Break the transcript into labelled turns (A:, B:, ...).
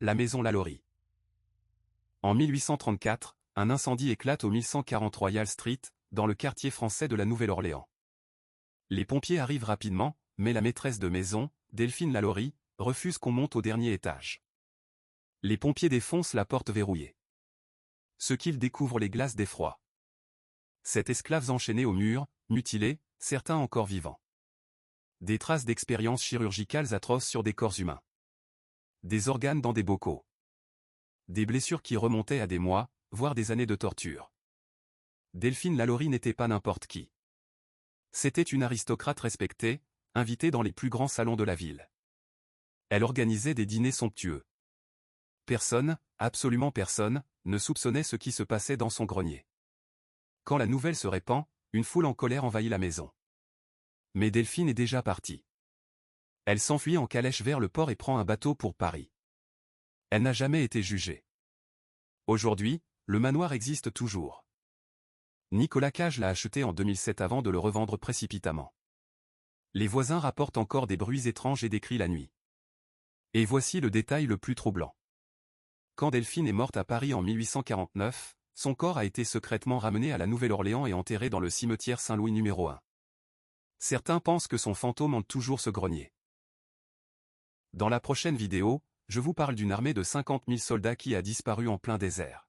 A: la maison Lalaurie. En 1834, un incendie éclate au 1140 Royal Street, dans le quartier français de la Nouvelle-Orléans. Les pompiers arrivent rapidement, mais la maîtresse de maison, Delphine Lalaurie, refuse qu'on monte au dernier étage. Les pompiers défoncent la porte verrouillée. Ce qu'ils découvrent les glace d'effroi. 7 esclaves enchaînés au mur, mutilés, certains encore vivants. Des traces d'expériences chirurgicales atroces sur des corps humains. Des organes dans des bocaux. Des blessures qui remontaient à des mois, voire des années de torture. Delphine Lalaurie n'était pas n'importe qui. C'était une aristocrate respectée, invitée dans les plus grands salons de la ville. Elle organisait des dîners somptueux. Personne, absolument personne, ne soupçonnait ce qui se passait dans son grenier. Quand la nouvelle se répand, une foule en colère envahit la maison. Mais Delphine est déjà partie. Elle s'enfuit en calèche vers le port et prend un bateau pour Paris. Elle n'a jamais été jugée. Aujourd'hui, le manoir existe toujours. Nicolas Cage l'a acheté en 2007 avant de le revendre précipitamment. Les voisins rapportent encore des bruits étranges et des cris la nuit. Et voici le détail le plus troublant. Quand Delphine est morte à Paris en 1849, son corps a été secrètement ramené à la Nouvelle-Orléans et enterré dans le cimetière Saint-Louis numéro 1. Certains pensent que son fantôme hante toujours ce grenier. Dans la prochaine vidéo, je vous parle d'une armée de 50 000 soldats qui a disparu en plein désert.